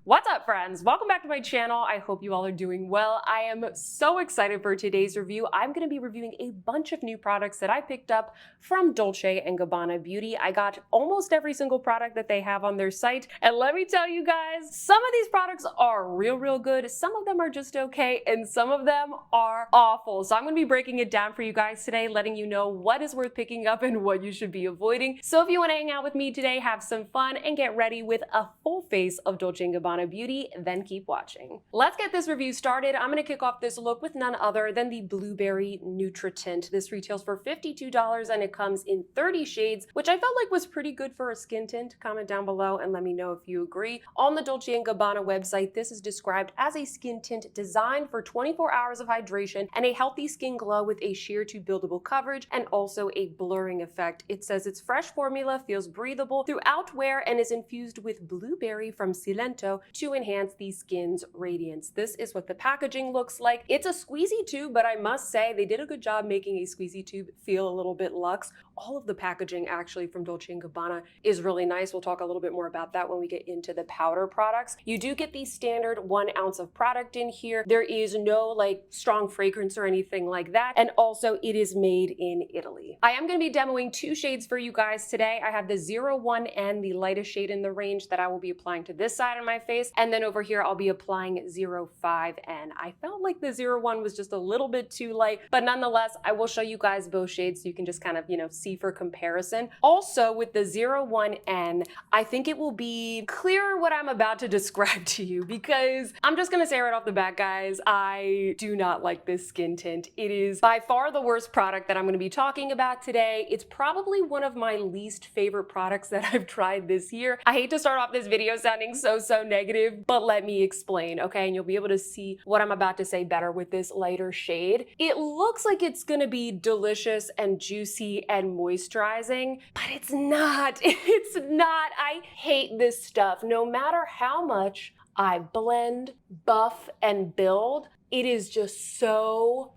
What's up, friends? Welcome back to my channel. I hope you all are doing well. I am so excited for today's review. I'm going to be reviewing a bunch of new products that I picked up from Dolce & Gabbana Beauty. I got almost every single product that they have on their site, and let me tell you guys, some of these products are real good. Some of them are just okay, and some of them are awful. So I'm going to be breaking it down for you guys today, letting you know what is worth picking up and what you should be avoiding. So if you want to hang out with me today, have some fun, and get ready with a full face of Dolce & Gabbana Beauty, then keep watching. Let's get this review started. I'm going to kick off this look with none other than the Blueberry Nutritint. This retails for $52 and it comes in 30 shades, which I felt like was pretty good for a skin tint. Comment down below and let me know if you agree. On the Dolce & Gabbana website, this is described as a skin tint designed for 24 hours of hydration and a healthy skin glow with a sheer to buildable coverage and also a blurring effect. It says its fresh formula feels breathable throughout wear and is infused with blueberry from Cilento to enhance the skin's radiance. This is what the packaging looks like. It's a squeezy tube, but I must say they did a good job making a squeezy tube feel a little bit luxe. All of the packaging actually from Dolce & Gabbana is really nice. We'll talk a little bit more about that when we get into the powder products. You do get the standard 1 ounce of product in here. There is no like strong fragrance or anything like that. And also it is made in Italy. I am going to be demoing 2 shades for you guys today. I have the 01N, the lightest shade in the range that I will be applying to this side of my face. And then over here, I'll be applying 05N. I felt like the 01 was just a little bit too light, but nonetheless, I will show you guys both shades so you can just kind of, see for comparison. Also with the 01N, I think it will be clearer what I'm about to describe to you because I'm just gonna say right off the bat, guys, I do not like this skin tint. It is by far the worst product that I'm gonna be talking about today. It's probably one of my least favorite products that I've tried this year. I hate to start off this video sounding so negative, but let me explain, okay? And you'll be able to see what I'm about to say better with this lighter shade. It looks like it's gonna be delicious and juicy and moisturizing, but it's not. It's not. I hate this stuff. No matter how much I blend, buff, and build, it is just so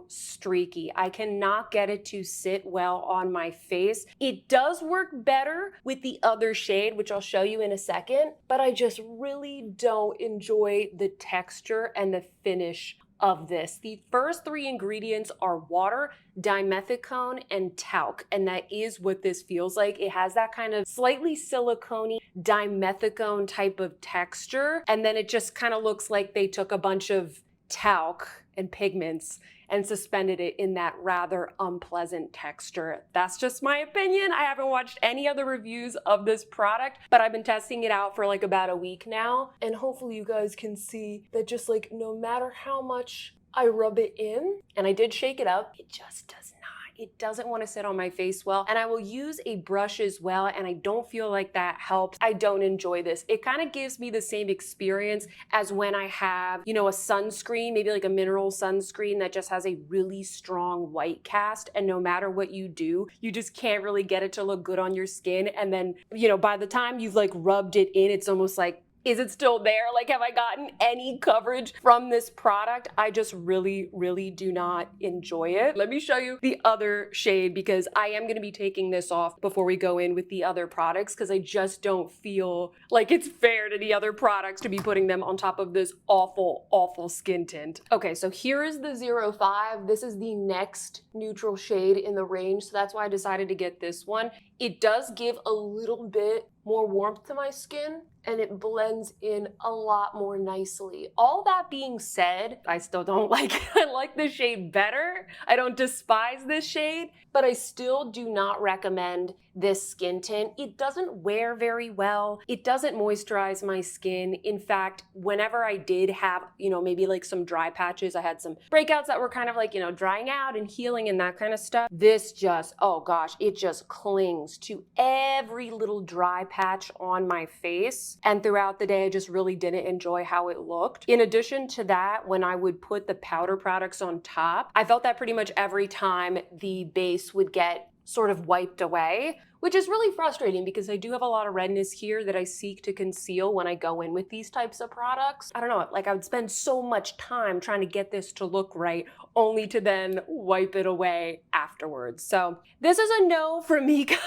streaky. I cannot get it to sit well on my face. It does work better with the other shade, which I'll show you in a second, but I just really don't enjoy the texture and the finish of this. The first 3 ingredients are water, dimethicone, and talc, and that is what this feels like. It has that kind of slightly silicone-y dimethicone type of texture, and then it just kind of looks like they took a bunch of talc and pigments and suspended it in that rather unpleasant texture. That's just my opinion. I haven't watched any other reviews of this product, but I've been testing it out for like about a week now. And hopefully you guys can see that just like no matter how much I rub it in, and I did shake it up, it just does not. It doesn't want to sit on my face well, and I will use a brush as well, and I don't feel like that helps. I don't enjoy this. It kind of gives me the same experience as when I have, a sunscreen, maybe like a mineral sunscreen that just has a really strong white cast, and no matter what you do, you just can't really get it to look good on your skin, and then, by the time you've like rubbed it in, it's almost like, is it still there? Like, have I gotten any coverage from this product? I just really do not enjoy it. Let me show you the other shade because I am gonna be taking this off before we go in with the other products because I just don't feel like it's fair to the other products to be putting them on top of this awful skin tint. Okay, so here is the 05. This is the next neutral shade in the range, so that's why I decided to get this one. It does give a little bit more warmth to my skin and it blends in a lot more nicely. All that being said, I still don't like it. I like this shade better. I don't despise this shade, but I still do not recommend this skin tint. It doesn't wear very well. It doesn't moisturize my skin. In fact, whenever I did have, maybe like some dry patches, I had some breakouts that were kind of like, drying out and healing and that kind of stuff. This just, oh gosh, it just clings to every little dry patch on my face. And throughout the day, I just really didn't enjoy how it looked. In addition to that, when I would put the powder products on top, I felt that pretty much every time the base would get sort of wiped away, which is really frustrating because I do have a lot of redness here that I seek to conceal when I go in with these types of products. I don't know, like I would spend so much time trying to get this to look right only to then wipe it away afterwards. So this is a no for me, guys.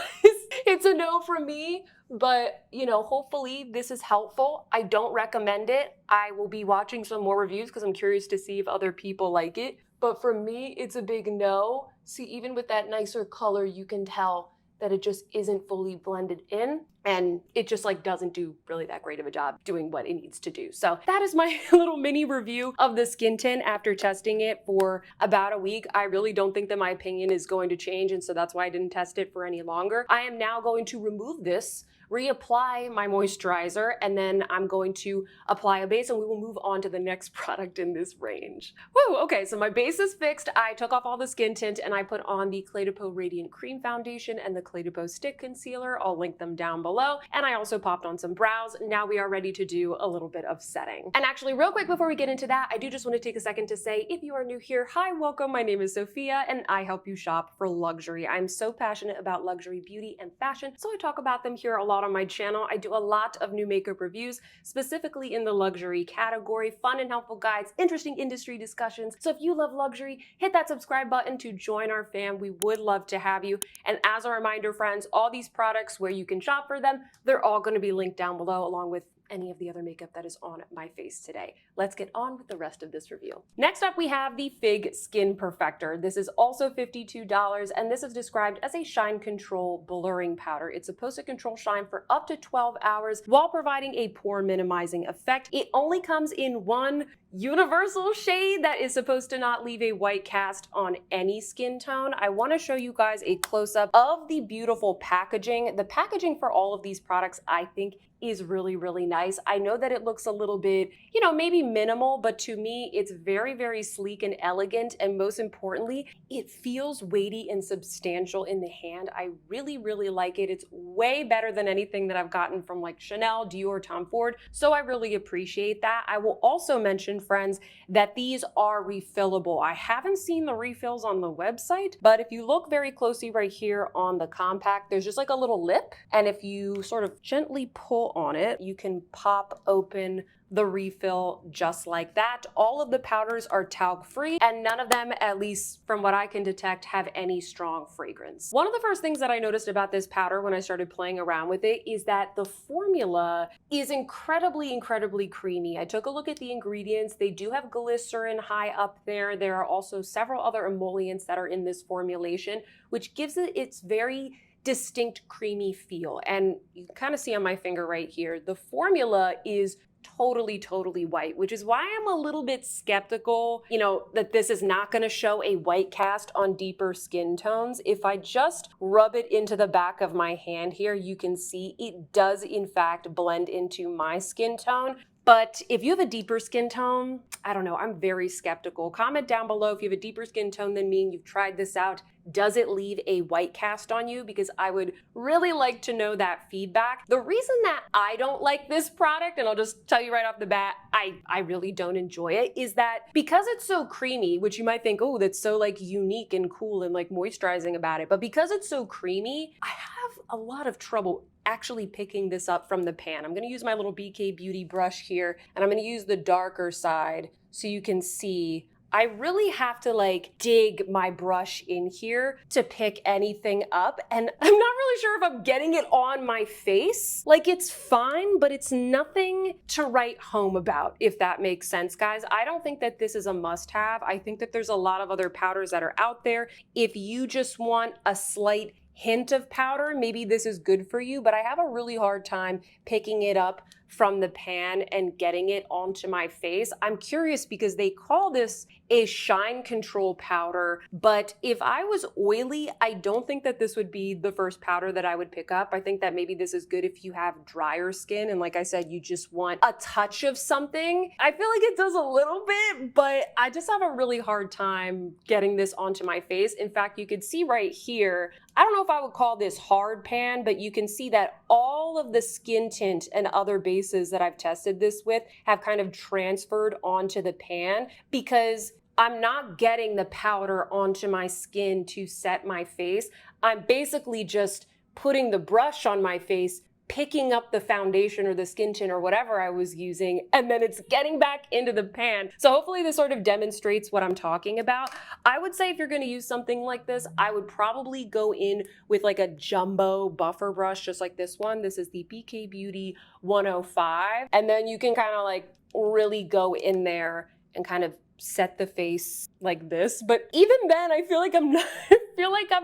It's a no from me, but you know, hopefully this is helpful. I don't recommend it. I will be watching some more reviews because I'm curious to see if other people like it. But for me, it's a big no. See, even with that nicer color, you can tell that it just isn't fully blended in, and it just like doesn't do really that great of a job doing what it needs to do. So that is my little mini review of the skin tint after testing it for about a week. I really don't think that my opinion is going to change, and so that's why I didn't test it for any longer. I am now going to remove this, reapply my moisturizer, and then I'm going to apply a base, and we will move on to the next product in this range. Woo, okay, so my base is fixed. I took off all the skin tint and I put on the Clé de Peau Radiant Cream Foundation and the Clé de Peau Stick Concealer. I'll link them down below. And I also popped on some brows. Now we are ready to do a little bit of setting. And actually, real quick before we get into that, I do just want to take a second to say, if you are new here, hi, welcome. My name is Sophia and I help you shop for luxury. I'm so passionate about luxury beauty and fashion, so I talk about them here a lot on my channel. I do a lot of new makeup reviews, specifically in the luxury category, fun and helpful guides, interesting industry discussions. So if you love luxury, hit that subscribe button to join our fam. We would love to have you. And as a reminder, friends, all these products where you can shop for them, they're all going to be linked down below along with any of the other makeup that is on my face today. Let's get on with the rest of this review. Next up, we have the Fig Skin Perfector. This is also $52, and this is described as a shine control blurring powder. It's supposed to control shine for up to 12 hours while providing a pore minimizing effect. It only comes in one universal shade that is supposed to not leave a white cast on any skin tone. I want to show you guys a close-up of the beautiful packaging. The packaging for all of these products, I think, is really, really nice. I know that it looks a little bit, you know, maybe minimal, but to me, it's very, very sleek and elegant. And most importantly, it feels weighty and substantial in the hand. I really, really like it. It's way better than anything that I've gotten from like Chanel, Dior, Tom Ford. So I really appreciate that. I will also mention, friends, that these are refillable. I haven't seen the refills on the website, but if you look very closely right here on the compact, there's just like a little lip. And if you sort of gently pull on it, you can pop open the refill just like that. All of the powders are talc free, and none of them, at least from what I can detect, have any strong fragrance. One of the first things that I noticed about this powder when I started playing around with it is that the formula is incredibly, incredibly creamy. I took a look at the ingredients. They do have glycerin high up there. There are also several other emollients that are in this formulation, which gives it its very distinct creamy feel. And you can kind of see on my finger right here, the formula is totally white, which is why I'm a little bit skeptical, you know, that this is not going to show a white cast on deeper skin tones. If I just rub it into the back of my hand here, you can see it does in fact blend into my skin tone. But if you have a deeper skin tone, I don't know, I'm very skeptical. Comment down below if you have a deeper skin tone than me and you've tried this out. Does it leave a white cast on you? Because I would really like to know that feedback. The reason that I don't like this product, and I'll just tell you right off the bat, I really don't enjoy it, is that because it's so creamy, which you might think, oh, that's so like unique and cool and like moisturizing about it. But because it's so creamy, I have a lot of trouble actually picking this up from the pan. I'm gonna use my little BK Beauty brush here, and I'm gonna use the darker side so you can see. I really have to like dig my brush in here to pick anything up, and I'm not really sure if I'm getting it on my face. Like, it's fine, but it's nothing to write home about, if that makes sense, guys. I don't think that this is a must-have. I think that there's a lot of other powders that are out there. If you just want a slight hint of powder, maybe this is good for you, but I have a really hard time picking it up from the pan and getting it onto my face. I'm curious because they call this a shine control powder, but if I was oily, I don't think that this would be the first powder that I would pick up. I think that maybe this is good if you have drier skin and, like I said, you just want a touch of something. I feel like it does a little bit, but I just have a really hard time getting this onto my face. In fact, you could see right here, I don't know if I would call this hard pan, but you can see that all of the skin tint and other bases that I've tested this with have kind of transferred onto the pan because I'm not getting the powder onto my skin to set my face. I'm basically just putting the brush on my face, picking up the foundation or the skin tint or whatever I was using, and then it's getting back into the pan. So hopefully this sort of demonstrates what I'm talking about. I would say if you're gonna use something like this, I would probably go in with like a jumbo buffer brush, just like this one. This is the BK Beauty 105. And then you can kind of like really go in there and kind of set the face like this. But even then, I feel like I'm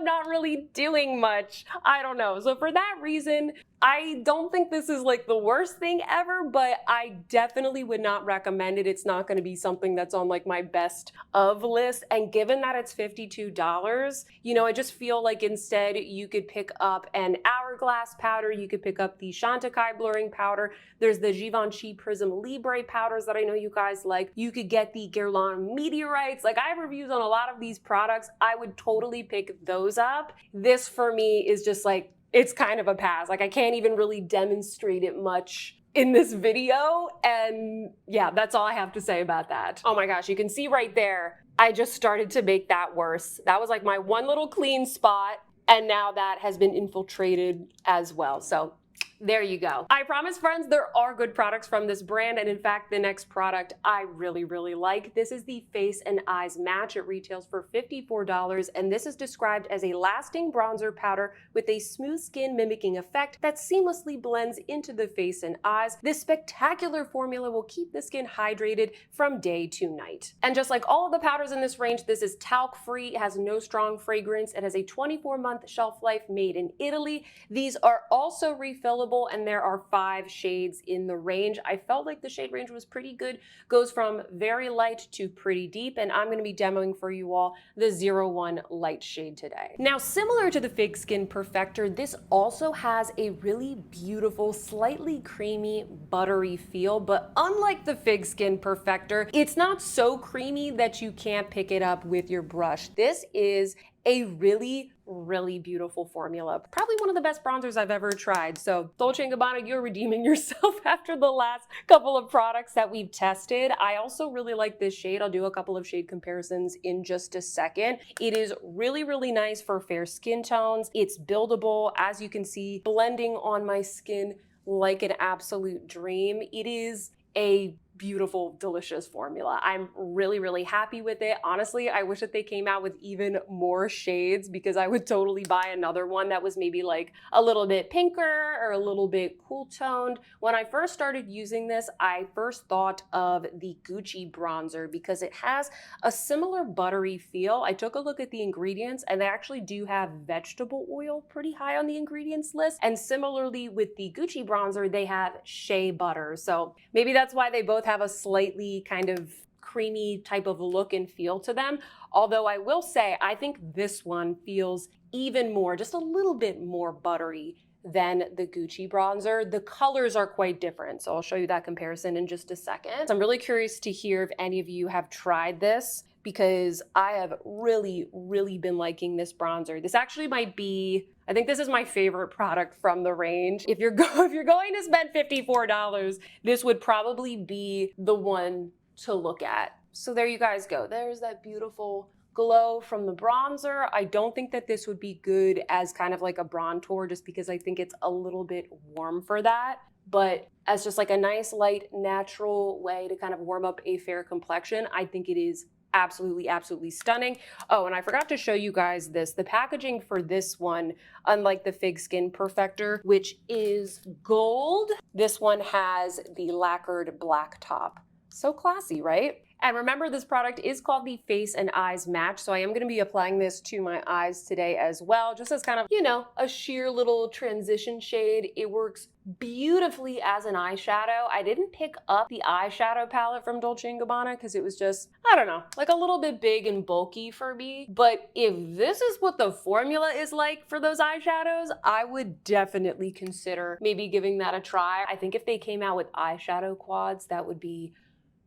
not really doing much. I don't know. So for that reason, I don't think this is like the worst thing ever, but I definitely would not recommend it. It's not going to be something that's on like my best of list. And given that it's $52, you know, I just feel like instead you could pick up an Hourglass powder. You could pick up the Chantecaille blurring powder. There's the Givenchy Prism Libre powders that I know you guys like. You could get the Guerlain Meteorites. Like, I have reviews on a lot of these products. I would totally pick those up. This for me is just like, it's kind of a pass. Like, I can't even really demonstrate it much in this video. And yeah, that's all I have to say about that. Oh my gosh, you can see right there, I just started to make that worse. That was like my one little clean spot, and now that has been infiltrated as well. So there you go. I promise, friends, there are good products from this brand, and in fact, the next product I really, really like. This is the Face&Eyes Match. It retails for $54, and this is described as a lasting bronzer powder with a smooth skin mimicking effect that seamlessly blends into the face and eyes. This spectacular formula will keep the skin hydrated from day to night. And just like all of the powders in this range, this is talc-free. It has no strong fragrance. It has a 24-month shelf life, made in Italy. These are also refillable, and there are 5 shades in the range. I felt like the shade range was pretty good. Goes from very light to pretty deep, and I'm going to be demoing for you all the 01 light shade today. Now, similar to the Fake Skin Perfector, this also has a really beautiful, slightly creamy, buttery feel, but unlike the Fake Skin Perfector, it's not so creamy that you can't pick it up with your brush. This is a really, really beautiful formula. Probably one of the best bronzers I've ever tried. So Dolce & Gabbana, you're redeeming yourself after the last couple of products that we've tested. I also really like this shade. I'll do a couple of shade comparisons in just a second. It is really, really nice for fair skin tones. It's buildable, as you can see, blending on my skin like an absolute dream. It is a beautiful, delicious formula. I'm really, really happy with it. Honestly, I wish that they came out with even more shades, because I would totally buy another one that was maybe like a little bit pinker or a little bit cool toned. When I first started using this, I first thought of the Gucci bronzer because it has a similar buttery feel. I took a look at the ingredients, and they actually do have vegetable oil pretty high on the ingredients list. And similarly with the Gucci bronzer, they have shea butter. So maybe that's why they both have a slightly kind of creamy type of look and feel to them. Although I will say, I think this one feels even more, just a little bit more buttery than the Gucci bronzer. The colors are quite different, so I'll show you that comparison in just a second. So I'm really curious to hear if any of you have tried this, because I have really, really been liking this bronzer. This actually might be, I think this is my favorite product from the range. If you're going to spend $54, this would probably be the one to look at. So there you guys go. There's that beautiful glow from the bronzer. I don't think that this would be good as kind of like a bronzer, just because I think it's a little bit warm for that. But as just like a nice, light, natural way to kind of warm up a fair complexion, I think it is absolutely, absolutely stunning. Oh, and I forgot to show you guys this. The packaging for this one, unlike the Fake Skin Perfector, which is gold, this one has the lacquered black top. So classy, right? And remember, this product is called the Face&Eyes Match, so I am going to be applying this to my eyes today as well, just as kind of, you know, a sheer little transition shade. It works beautifully as an eyeshadow. I didn't pick up the eyeshadow palette from Dolce & Gabbana because it was just, I don't know, like a little bit big and bulky for me. But if this is what the formula is like for those eyeshadows, I would definitely consider maybe giving that a try. I think if they came out with eyeshadow quads, that would be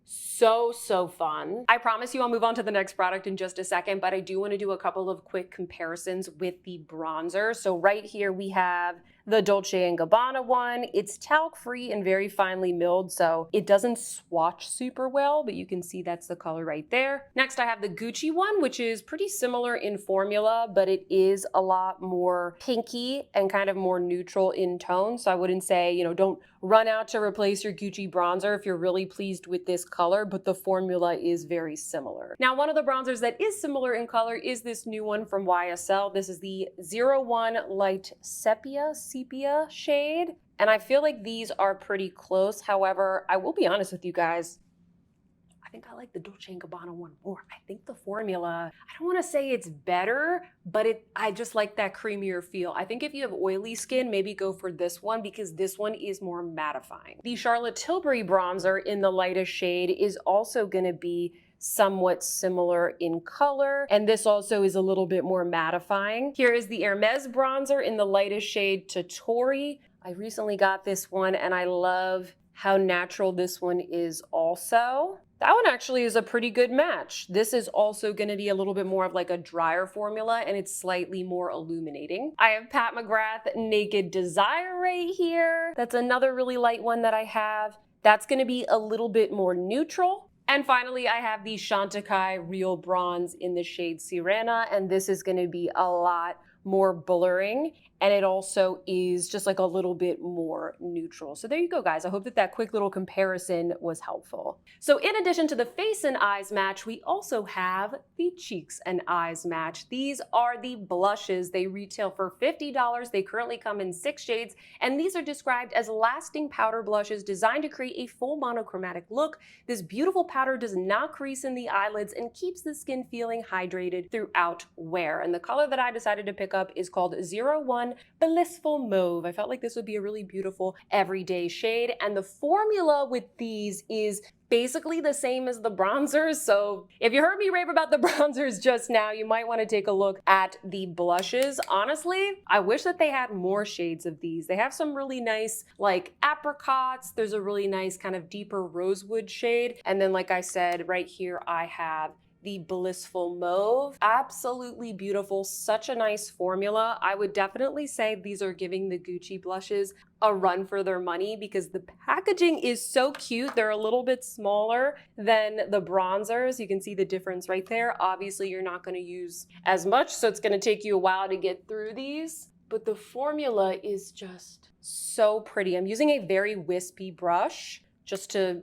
so fun. I promise you I'll move on to the next product in just a second, but I do want to do a couple of quick comparisons with the bronzer. So right here we have the Dolce & Gabbana one. It's talc-free and very finely milled, so it doesn't swatch super well, but you can see that's the color right there. Next, I have the Gucci one, which is pretty similar in formula, but it is a lot more pinky and kind of more neutral in tone. So I wouldn't say, you know, don't run out to replace your Gucci bronzer if you're really pleased with this color, but the formula is very similar. Now, one of the bronzers that is similar in color is this new one from YSL. This is the 01 Light Sepia shade. And I feel like these are pretty close. However, I will be honest with you guys, I think I like the Dolce & Gabbana one more. I think the formula, I don't want to say it's better, but I just like that creamier feel. I think if you have oily skin, maybe go for this one because this one is more mattifying. The Charlotte Tilbury bronzer in the lightest shade is also going to be somewhat similar in color, and this also is a little bit more mattifying. Here is the Hermes bronzer in the lightest shade Totori. I recently got this one and I love how natural this one is also. That one actually is a pretty good match. This is also going to be a little bit more of like a drier formula and it's slightly more illuminating. I have Pat McGrath Naked Desire right here. That's another really light one that I have. That's going to be a little bit more neutral. And finally, I have the Chantecaille Real Bronze in the shade Sirena, and this is going to be a lot more blurring, and it also is just like a little bit more neutral. So there you go, guys. I hope that quick little comparison was helpful. So in addition to the Face and Eyes match, we also have the Cheeks and Eyes match. These are the blushes. They retail for $50. They currently come in 6 shades, and these are described as lasting powder blushes designed to create a full monochromatic look. This beautiful powder does not crease in the eyelids and keeps the skin feeling hydrated throughout wear. And the color that I decided to pick up is called 01 Blissful Mauve. I felt like this would be a really beautiful everyday shade, and the formula with these is basically the same as the bronzers. So if you heard me rave about the bronzers just now, you might want to take a look at the blushes. Honestly, I wish that they had more shades of these. They have some really nice like apricots. There's a really nice kind of deeper rosewood shade. And then like I said, right here I have the Blissful Mauve. Absolutely beautiful, such a nice formula. I would definitely say these are giving the Gucci blushes a run for their money because the packaging is so cute. They're a little bit smaller than the bronzers. You can see the difference right there. Obviously, you're not going to use as much, so it's going to take you a while to get through these. But the formula is just so pretty. I'm using a very wispy brush just to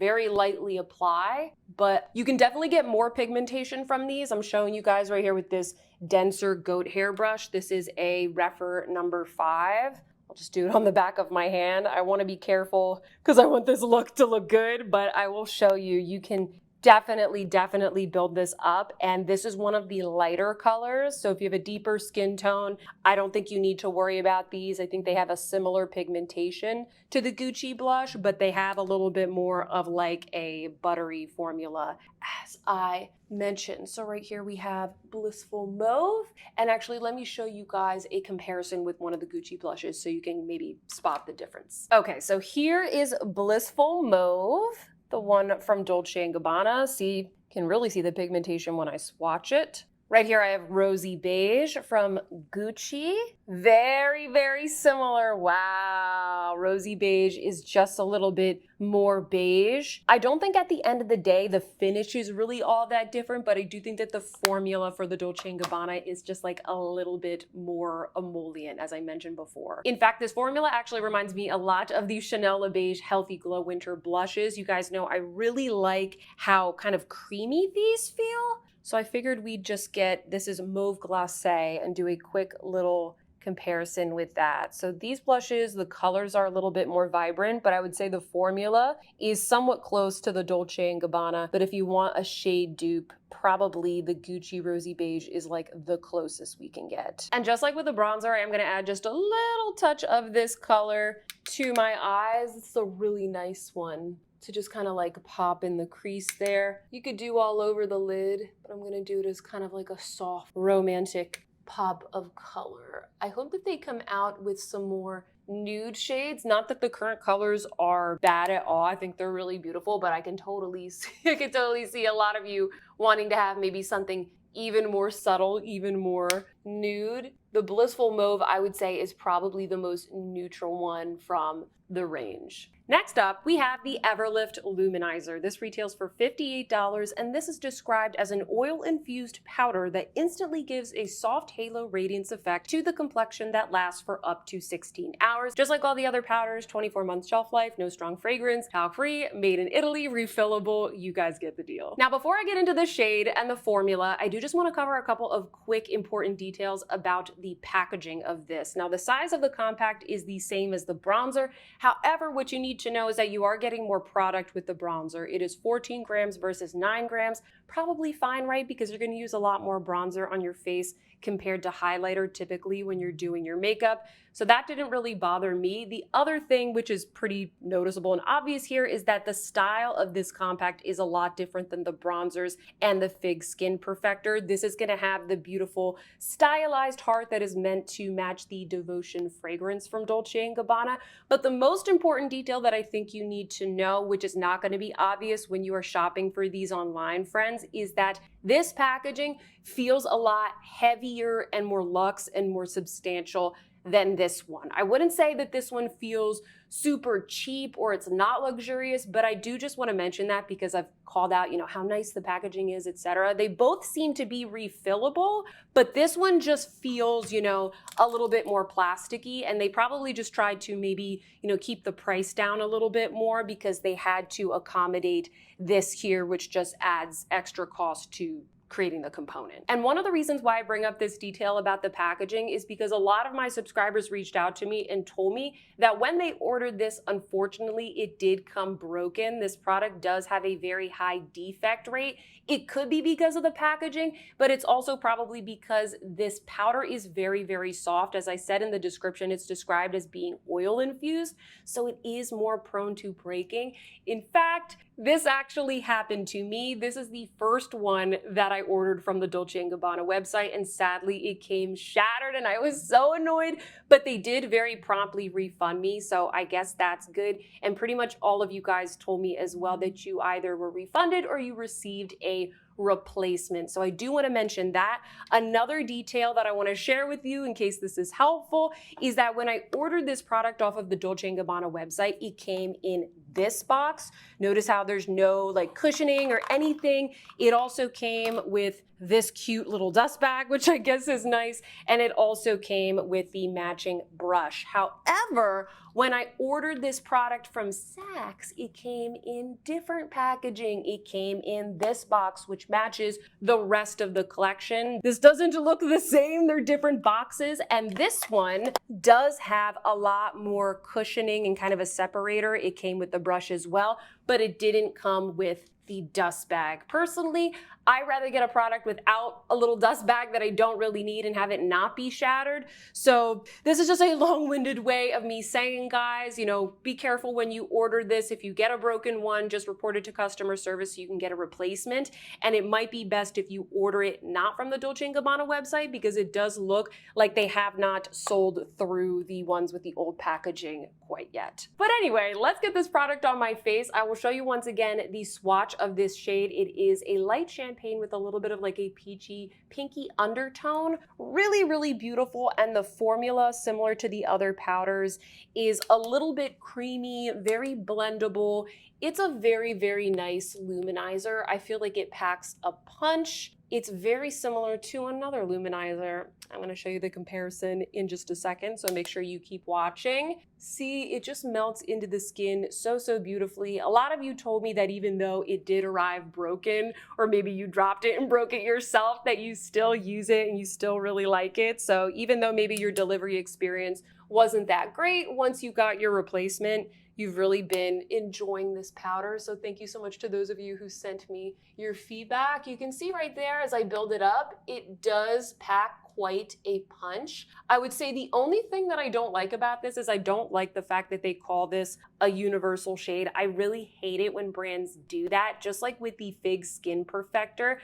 very lightly apply, but you can definitely get more pigmentation from these. I'm showing you guys right here with this denser goat hair brush. This is a Refer number 5. I'll just do it on the back of my hand. I want to be careful because I want this look to look good, but I will show you. You can definitely build this up, and this is one of the lighter colors. So if you have a deeper skin tone, I don't think you need to worry about these. I think they have a similar pigmentation to the Gucci blush, but they have a little bit more of like a buttery formula, as I mentioned. So right here we have Blissful Mauve, and actually let me show you guys a comparison with one of the Gucci blushes so you can maybe spot the difference. Okay, so here is Blissful Mauve, the one from Dolce & Gabbana. See, can really see the pigmentation when I swatch it. Right here I have Rosy Beige from Gucci. Very similar. Wow, Rosy Beige is just a little bit more beige. I don't think at the end of the day the finish is really all that different, but I do think that the formula for the Dolce & Gabbana is just like a little bit more emollient, as I mentioned before. In fact, this formula actually reminds me a lot of the Chanel Le Beige Healthy Glow Winter blushes. You guys know I really like how kind of creamy these feel. So I figured we'd just get, this is Mauve Glacé, and do a quick little comparison with that. So these blushes, the colors are a little bit more vibrant, but I would say the formula is somewhat close to the Dolce & Gabbana. But if you want a shade dupe, probably the Gucci Rosy Beige is like the closest we can get. And just like with the bronzer, I am going to add just a little touch of this color to my eyes. It's a really nice one to just kind of like pop in the crease there. You could do all over the lid, but I'm gonna do it as kind of like a soft, romantic pop of color. I hope that they come out with some more nude shades. Not that the current colors are bad at all. I think they're really beautiful, but I can totally see a lot of you wanting to have maybe something even more subtle, even more nude. The Blissful Mauve, I would say, is probably the most neutral one from the range. Next up, we have the Everlift Luminizer. This retails for $58, and this is described as an oil-infused powder that instantly gives a soft halo radiance effect to the complexion that lasts for up to 16 hours. Just like all the other powders, 24 months shelf life, no strong fragrance, talc-free, made in Italy, refillable, you guys get the deal. Now, before I get into the shade and the formula, I do just want to cover a couple of quick important details about the packaging of this. Now, the size of the compact is the same as the bronzer. However, what you need to know is that you are getting more product with the bronzer. It is 14 grams versus 9 grams. Probably fine, right? Because you're going to use a lot more bronzer on your face compared to highlighter typically when you're doing your makeup. So that didn't really bother me. The other thing, which is pretty noticeable and obvious here, is that the style of this compact is a lot different than the bronzers and the Fig Skin Perfector. This is going to have the beautiful stylized heart that is meant to match the Devotion fragrance from Dolce & Gabbana. But the most important detail that I think you need to know, which is not going to be obvious when you are shopping for these online, friends, is that this packaging feels a lot heavier and more luxe and more substantial than this one. I wouldn't say that this one feels super cheap or it's not luxurious, but I do just want to mention that because I've called out, how nice the packaging is, etc. They both seem to be refillable, but this one just feels, a little bit more plasticky, and they probably just tried to maybe, keep the price down a little bit more because they had to accommodate this here, which just adds extra cost to creating the component. And one of the reasons why I bring up this detail about the packaging is because a lot of my subscribers reached out to me and told me that when they ordered this, unfortunately, it did come broken. This product does have a very high defect rate. It could be because of the packaging, but it's also probably because this powder is very, very soft. As I said in the description, it's described as being oil infused, so it is more prone to breaking. In fact, this actually happened to me. This is the first one that I ordered from the Dolce & Gabbana website, and sadly it came shattered and I was so annoyed, but they did very promptly refund me, so I guess that's good. And pretty much all of you guys told me as well that you either were refunded or you received a replacement. So I do want to mention that. Another detail that I want to share with you in case this is helpful is that when I ordered this product off of the Dolce & Gabbana website, it came in this box. Notice how there's no cushioning or anything. It also came with this cute little dust bag, which I guess is nice. And it also came with the matching brush. However, when I ordered this product from Saks, it came in different packaging. It came in this box, which matches the rest of the collection. This doesn't look the same. They're different boxes. And this one does have a lot more cushioning and kind of a separator. It came with the brush as well, but it didn't come with the dust bag. Personally, I rather get a product without a little dust bag that I don't really need and have it not be shattered. So this is just a long-winded way of me saying, guys, be careful when you order this. If you get a broken one, just report it to customer service so you can get a replacement. And it might be best if you order it not from the Dolce & Gabbana website because it does look like they have not sold through the ones with the old packaging quite yet. But anyway, let's get this product on my face. I will show you once again the swatch of this shade. It is a light champagne with a little bit of a peachy, pinky undertone. Really, really beautiful. And the formula, similar to the other powders, is a little bit creamy, very blendable. It's a very, very nice luminizer. I feel like it packs a punch. It's very similar to another luminizer. I'm going to show you the comparison in just a second, so make sure you keep watching. See, it just melts into the skin so, so beautifully. A lot of you told me that even though it did arrive broken, or maybe you dropped it and broke it yourself, that you still use it and you still really like it. So even though maybe your delivery experience wasn't that great, once you got your replacement, you've really been enjoying this powder. So thank you so much to those of you who sent me your feedback. You can see right there as I build it up, it does pack quite a punch. I would say the only thing that I don't like about this is I don't like the fact that they call this a universal shade. I really hate it when brands do that, just like with the Fig Skin Perfector.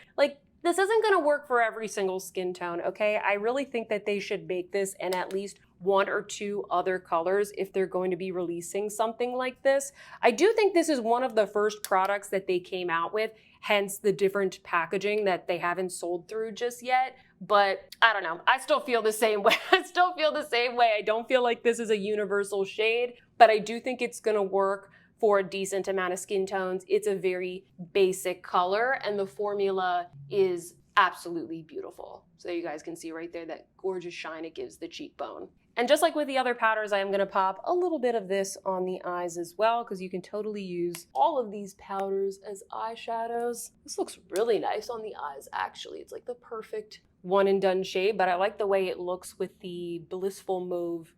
This isn't gonna work for every single skin tone, okay? I really think that they should make this in at least one or two other colors if they're going to be releasing something like this. I do think this is one of the first products that they came out with, hence the different packaging that they haven't sold through just yet. but I don't know. I still feel the same way. I don't feel like this is a universal shade, but I do think it's gonna work for a decent amount of skin tones. It's a very basic color, and the formula is absolutely beautiful. So you guys can see right there that gorgeous shine it gives the cheekbone. And just like with the other powders, I am gonna pop a little bit of this on the eyes as well, because you can totally use all of these powders as eyeshadows. This looks really nice on the eyes, actually. It's like the perfect one and done shade, but I like the way it looks with the Blissful Mauve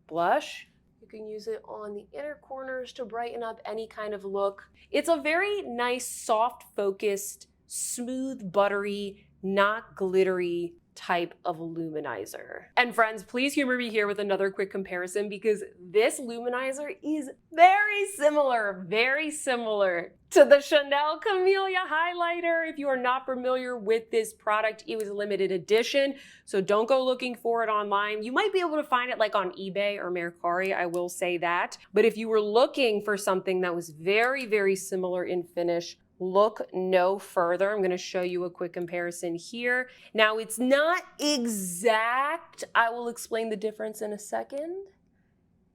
blush. You can use it on the inner corners to brighten up any kind of look. It's a very nice, soft, focused, smooth, buttery, not glittery type of luminizer. And friends, please humor me here with another quick comparison, because this luminizer is very similar to the Chanel Camellia highlighter. If you are not familiar with this product, it was a limited edition, so don't go looking for it online. You might be able to find it like on eBay or Mercari, I will say that. But if you were looking for something that was very, very similar in finish, look no further. I'm going to show you a quick comparison here. Now, it's not exact. I will explain the difference in a second,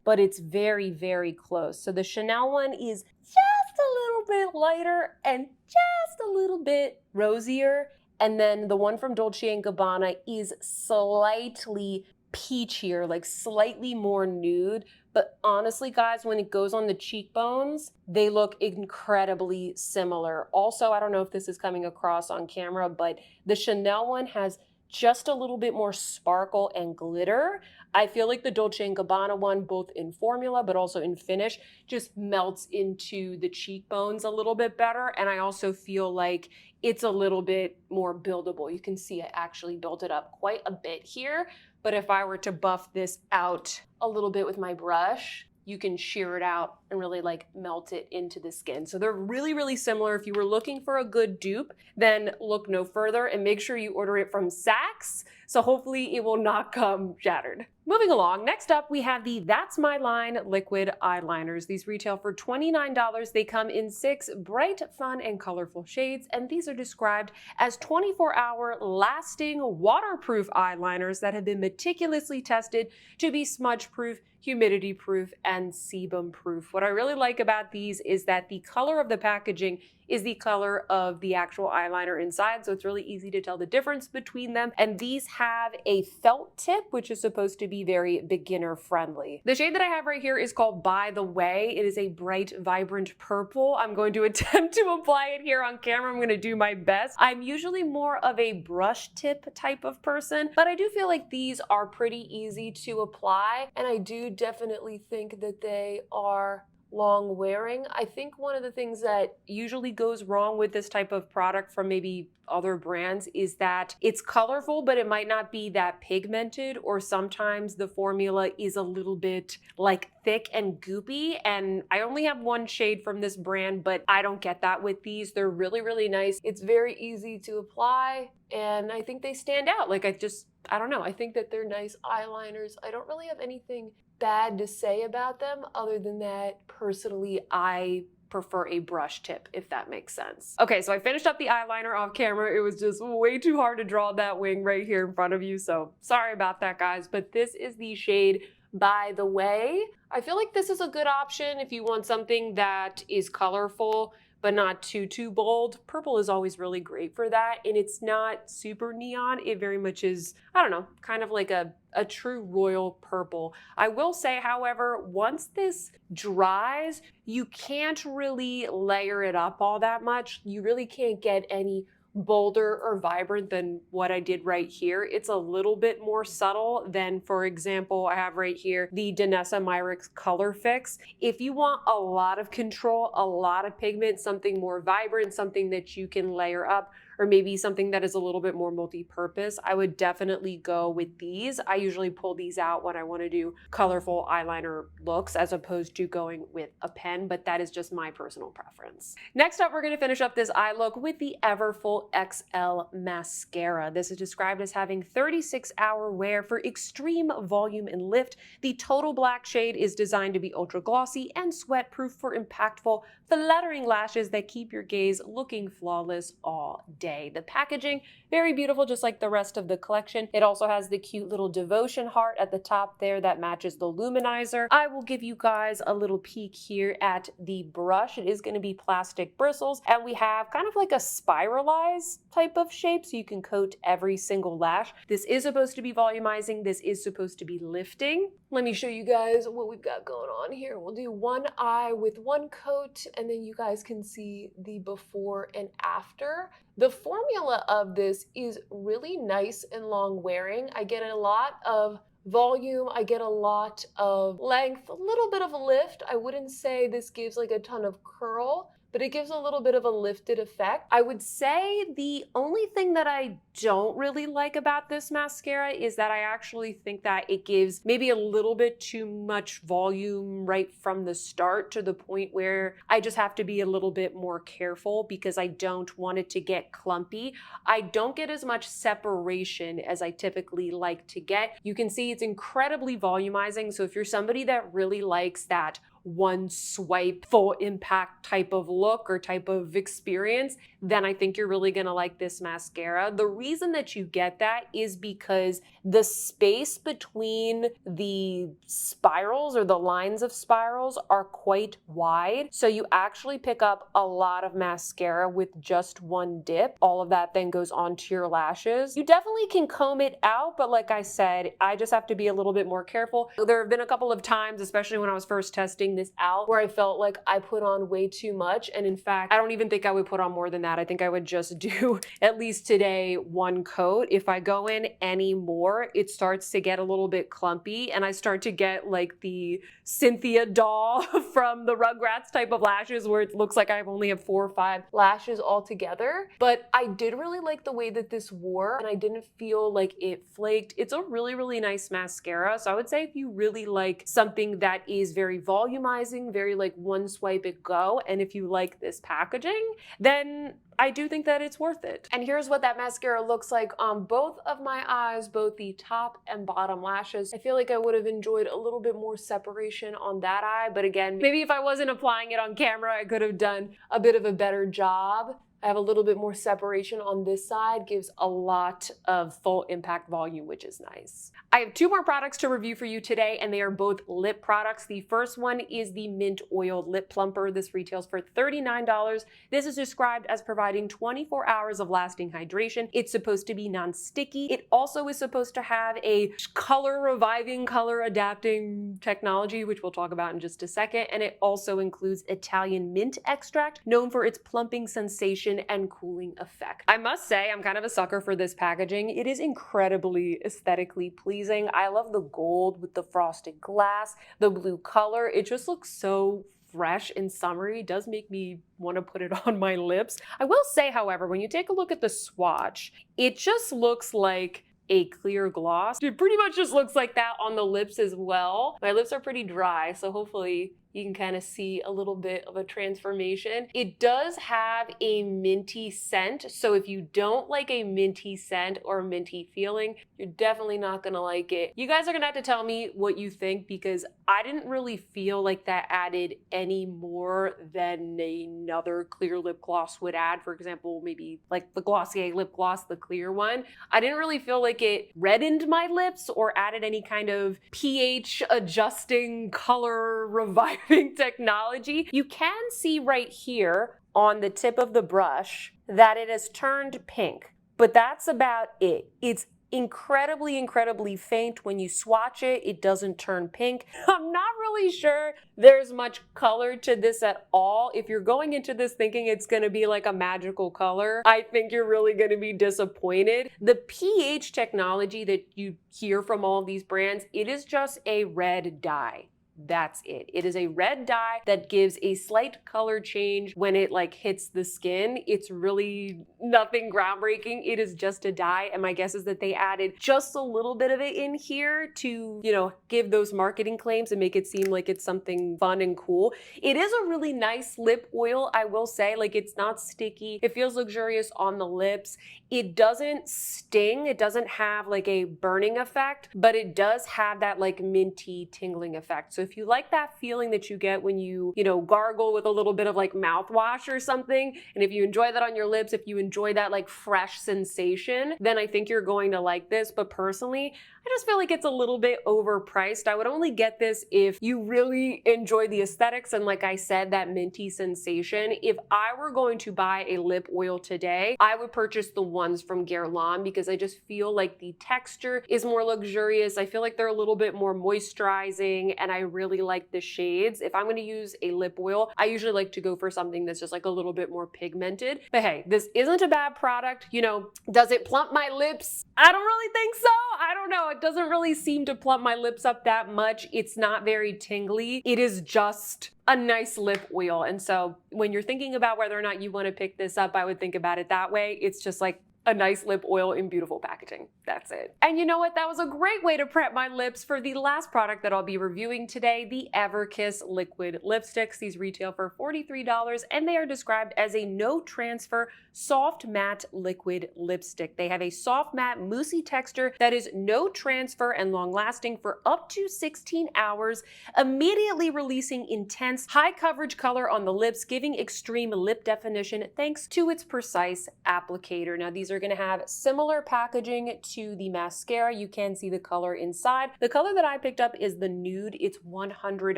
but it's very, very close. So the Chanel one is just a little bit lighter and just a little bit rosier. And then the one from Dolce & Gabbana is slightly peachier, like slightly more nude. But honestly, guys, when it goes on the cheekbones, they look incredibly similar. Also, I don't know if this is coming across on camera, but the Chanel one has just a little bit more sparkle and glitter. I feel like the Dolce & Gabbana one, both in formula but also in finish, just melts into the cheekbones a little bit better. And I also feel like it's a little bit more buildable. You can see I actually built it up quite a bit here. But if I were to buff this out a little bit with my brush, you can shear it out and really like melt it into the skin. So they're really, really similar. If you were looking for a good dupe, then look no further and make sure you order it from Saks. So hopefully it will not come shattered. Moving along, next up we have the That's My Line liquid eyeliners. These retail for $29. They come in 6 bright, fun, and colorful shades, and these are described as 24-hour lasting waterproof eyeliners that have been meticulously tested to be smudge-proof, humidity-proof, and sebum-proof. What I really like about these is that the color of the packaging is the color of the actual eyeliner inside, so it's really easy to tell the difference between them. And these have a felt tip, which is supposed to be very beginner friendly. The shade that I have right here is called By the Way. It is a bright, vibrant purple. I'm going to attempt to apply it here on camera. I'm going to do my best. I'm usually more of a brush tip type of person, but I do feel like these are pretty easy to apply, and I do definitely think that they are long wearing. I think one of the things that usually goes wrong with this type of product from maybe other brands is that it's colorful, but it might not be that pigmented, or sometimes the formula is a little bit like thick and goopy. And I only have one shade from this brand, but I don't get that with these. They're really, really nice. It's very easy to apply, and I think they stand out. Like I don't know. I think that they're nice eyeliners. I don't really have anything bad to say about them other than that personally I prefer a brush tip, if that makes sense. Okay, so I finished up the eyeliner off camera. It was just way too hard to draw that wing right here in front of you, so sorry about that, guys, but this is the shade By the Way. I feel like this is a good option if you want something that is colorful but not too bold. Purple is always really great for that, and it's not super neon. It very much is, I don't know, kind of like a true royal purple. I will say, however, once this dries, you can't really layer it up all that much. You really can't get any bolder or vibrant than what I did right here. It's a little bit more subtle than, for example, I have right here the Danessa Myricks Color Fix. If you want a lot of control, a lot of pigment, something more vibrant, something that you can layer up, or maybe something that is a little bit more multi-purpose, I would definitely go with these. I usually pull these out when I want to do colorful eyeliner looks as opposed to going with a pen, but that is just my personal preference. Next up, we're going to finish up this eye look with the Everfull XL Mascara. This is described as having 36-hour wear for extreme volume and lift. The total black shade is designed to be ultra glossy and sweat-proof for impactful, flattering lashes that keep your gaze looking flawless all day. day. The packaging, very beautiful, just like the rest of the collection. It also has the cute little devotion heart at the top there that matches the luminizer. I will give you guys a little peek here at the brush. It is going to be plastic bristles, and we have kind of like a spiralized type of shape, so you can coat every single lash. This is supposed to be volumizing. This is supposed to be lifting. Let me show you guys what we've got going on here. We'll do one eye with one coat, and then you guys can see the before and after. The formula of this is really nice and long wearing. I get a lot of volume, I get a lot of length, a little bit of a lift. I wouldn't say this gives like a ton of curl, but it gives a little bit of a lifted effect. I would say the only thing that I don't really like about this mascara is that I actually think that it gives maybe a little bit too much volume right from the start, to the point where I just have to be a little bit more careful because I don't want it to get clumpy. I don't get as much separation as I typically like to get. You can see it's incredibly volumizing, so if you're somebody that really likes that one swipe full impact type of look or type of experience, then I think you're really gonna like this mascara. The reason that you get that is because the space between the spirals or the lines of spirals are quite wide. So you actually pick up a lot of mascara with just one dip. All of that then goes onto your lashes. You definitely can comb it out, but like I said, I just have to be a little bit more careful. There have been a couple of times, especially when I was first testing this out, where I felt like I put on way too much. And in fact, I don't even think I would put on more than that. I think I would just do, at least today, one coat. If I go in any more, it starts to get a little bit clumpy, and I start to get like the Cynthia doll from the Rugrats type of lashes, where it looks like I only have 4 or 5 lashes all together. But I did really like the way that this wore, and I didn't feel like it flaked. It's a really, really nice mascara. So I would say if you really like something that is very volumizing, very like one swipe it go, and if you like this packaging, then I do think that it's worth it. And here's what that mascara looks like on both of my eyes, both the top and bottom lashes. I feel like I would have enjoyed a little bit more separation on that eye, but again, maybe if I wasn't applying it on camera, I could have done a bit of a better job. I have a little bit more separation on this side, gives a lot of full impact volume, which is nice. I have 2 more products to review for you today, and they are both lip products. The first one is the Mint Oil Lip Plumper. This retails for $39. This is described as providing 24 hours of lasting hydration. It's supposed to be non-sticky. It also is supposed to have a color reviving, color adapting technology, which we'll talk about in just a second. And it also includes Italian mint extract, known for its plumping sensation and cooling effect. I must say, I'm kind of a sucker for this packaging. It is incredibly aesthetically pleasing. I love the gold with the frosted glass, the blue color. It just looks so fresh and summery. It does make me want to put it on my lips. I will say, however, when you take a look at the swatch, it just looks like a clear gloss. It pretty much just looks like that on the lips as well. My lips are pretty dry, so hopefully you can kind of see a little bit of a transformation. It does have a minty scent, so if you don't like a minty scent or a minty feeling, you're definitely not gonna like it. You guys are gonna have to tell me what you think, because I didn't really feel like that added any more than another clear lip gloss would add. For example, maybe like the Glossier lip gloss, the clear one. I didn't really feel like it reddened my lips or added any kind of pH adjusting, color reviving technology. You can see right here on the tip of the brush that it has turned pink, but that's about it. It's incredibly, incredibly faint. When you swatch it, it doesn't turn pink. I'm not really sure there's much color to this at all. If you're going into this thinking it's gonna be like a magical color, I think you're really gonna be disappointed. The pH technology that you hear from all of these brands, it is just a red dye. That's it. It is a red dye that gives a slight color change when it like hits the skin. It's really nothing groundbreaking. It is just a dye, and my guess is that they added just a little bit of it in here to, you know, give those marketing claims and make it seem like it's something fun and cool. It is a really nice lip oil, I will say. Like, it's not sticky. It feels luxurious on the lips. It doesn't sting. It doesn't have like a burning effect, but it does have that like minty tingling effect. So if you like that feeling that you get when you gargle with a little bit of like mouthwash or something, and if you enjoy that on your lips, if you enjoy that like fresh sensation, then I think you're going to like this. But personally, I just feel like it's a little bit overpriced. I would only get this if you really enjoy the aesthetics and, like I said, that minty sensation. If I were going to buy a lip oil today, I would purchase the ones from Guerlain because I just feel like the texture is more luxurious. I feel like they're a little bit more moisturizing, and I really like the shades. If I'm going to use a lip oil, I usually like to go for something that's just like a little bit more pigmented. But hey, this isn't a bad product. Does it plump my lips? I don't really think so. I don't know. It doesn't really seem to plump my lips up that much. It's not very tingly. It is just a nice lip oil. And so when you're thinking about whether or not you want to pick this up, I would think about it that way. It's just like a nice lip oil in beautiful packaging. That's it. And you know what? That was a great way to prep my lips for the last product that I'll be reviewing today, the Everkiss liquid lipsticks. These retail for $43 and they are described as a no transfer soft matte liquid lipstick. They have a soft matte moussey texture that is no transfer and long lasting for up to 16 hours, immediately releasing intense high coverage color on the lips, giving extreme lip definition thanks to its precise applicator. Now these are going to have similar packaging to the mascara. You can see the color inside. The color that I picked up is the nude. It's 100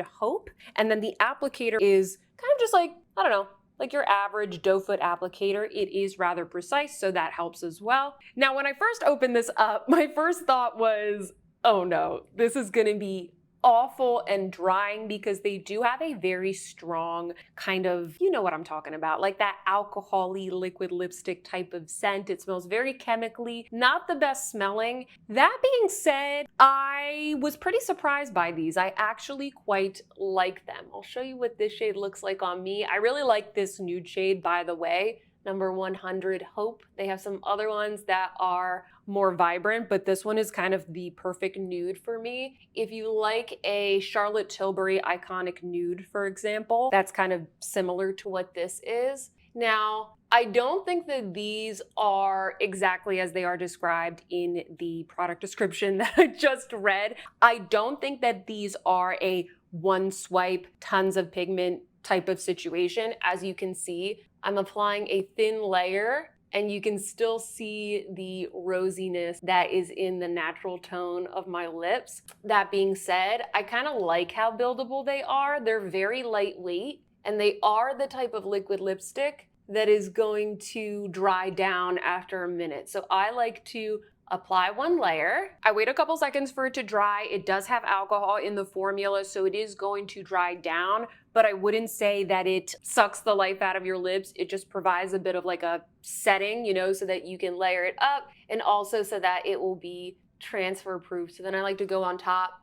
Hope. And then the applicator is kind of just like, I don't know, like your average doe foot applicator. It is rather precise, so that helps as well. Now, when I first opened this up, my first thought was, oh no, this is going to be awful and drying because they do have a very strong kind of, you know what I'm talking about, like that alcohol-y liquid lipstick type of scent. It smells very chemically, not the best smelling. That being said, I was pretty surprised by these. I actually quite like them. I'll show you what this shade looks like on me. I really like this nude shade, by the way. Number 100 Hope. They have some other ones that are more vibrant, but this one is kind of the perfect nude for me. If you like a Charlotte Tilbury iconic nude, for example, that's kind of similar to what this is. Now, I don't think that these are exactly as they are described in the product description that I just read. I don't think that these are a one swipe, tons of pigment type of situation. As you can see, I'm applying a thin layer and you can still see the rosiness that is in the natural tone of my lips. That being said, I kind of like how buildable they are. They're very lightweight and they are the type of liquid lipstick that is going to dry down after a minute. So I like to apply one layer. I wait a couple seconds for it to dry. It does have alcohol in the formula, so it is going to dry down, but I wouldn't say that it sucks the life out of your lips. It just provides a bit of like a setting, so that you can layer it up and also so that it will be transfer proof. So then I like to go on top,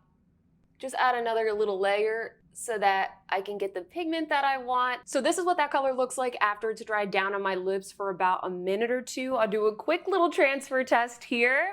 just add another little layer so that I can get the pigment that I want. So this is what that color looks like after it's dried down on my lips for about a minute or two. I'll do a quick little transfer test here.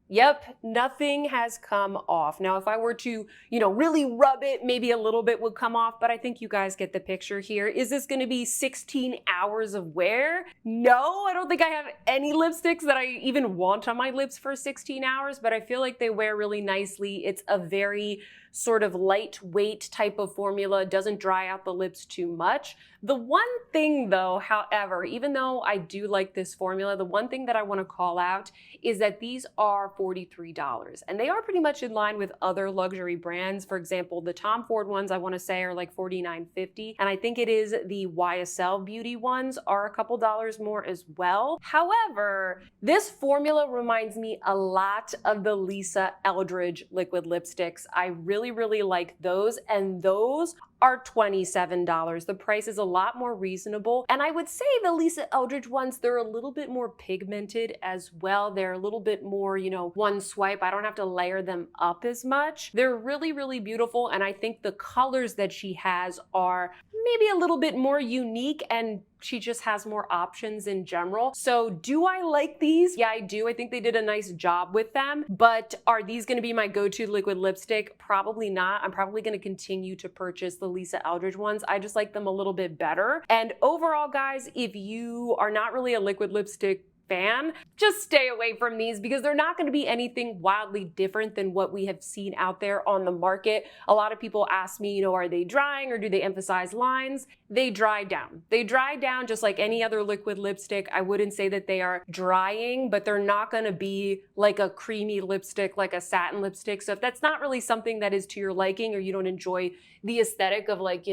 Yep, nothing has come off. Now, if I were to, really rub it, maybe a little bit would come off, but I think you guys get the picture here. Is this gonna be 16 hours of wear? No, I don't think I have any lipsticks that I even want on my lips for 16 hours, but I feel like they wear really nicely. It's a very sort of lightweight type of formula. It doesn't dry out the lips too much. The one thing though, however, even though I do like this formula, the one thing that I want to call out is that these are $43 and they are pretty much in line with other luxury brands. For example, the Tom Ford ones I want to say are like $49.50, and I think it is the YSL Beauty ones are a couple dollars more as well. However, this formula reminds me a lot of the Lisa Eldridge liquid lipsticks. I really like those, and those are $27. The price is a lot more reasonable. And I would say the Lisa Eldridge ones, they're a little bit more pigmented as well. They're a little bit more, one swipe. I don't have to layer them up as much. They're really beautiful. And I think the colors that she has are maybe a little bit more unique, and she just has more options in general. So do I like these? Yeah, I do. I think they did a nice job with them, but are these gonna be my go-to liquid lipstick? Probably not. I'm probably gonna continue to purchase the Lisa Eldridge ones. I just like them a little bit better. And overall, guys, if you are not really a liquid lipstick fan, just stay away from these because they're not going to be anything wildly different than what we have seen out there on the market. A lot of people ask me, are they drying or do they emphasize lines? They dry down. They dry down just like any other liquid lipstick. I wouldn't say that they are drying, but they're not going to be like a creamy lipstick, like a satin lipstick. So if that's not really something that is to your liking, or you don't enjoy the aesthetic of like,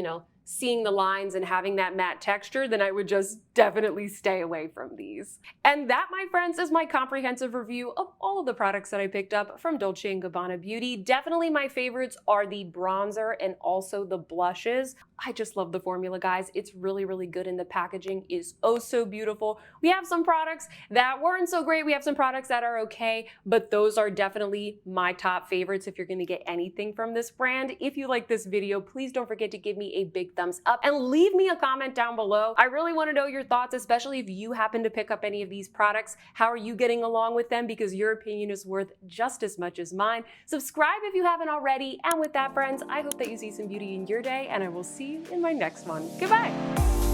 seeing the lines and having that matte texture, then I would just definitely stay away from these. And that, my friends, is my comprehensive review of all of the products that I picked up from Dolce & Gabbana Beauty. Definitely my favorites are the bronzer and also the blushes. I just love the formula, guys. It's really, really good, and the packaging is oh so beautiful. We have some products that weren't so great. We have some products that are okay, but those are definitely my top favorites if you're gonna get anything from this brand. If you like this video, please don't forget to give me a big thumbs up and leave me a comment down below. I really want to know your thoughts, especially if you happen to pick up any of these products. How are you getting along with them? Because your opinion is worth just as much as mine. Subscribe if you haven't already. And with that, friends, I hope that you see some beauty in your day, and I will see you in my next one. Goodbye.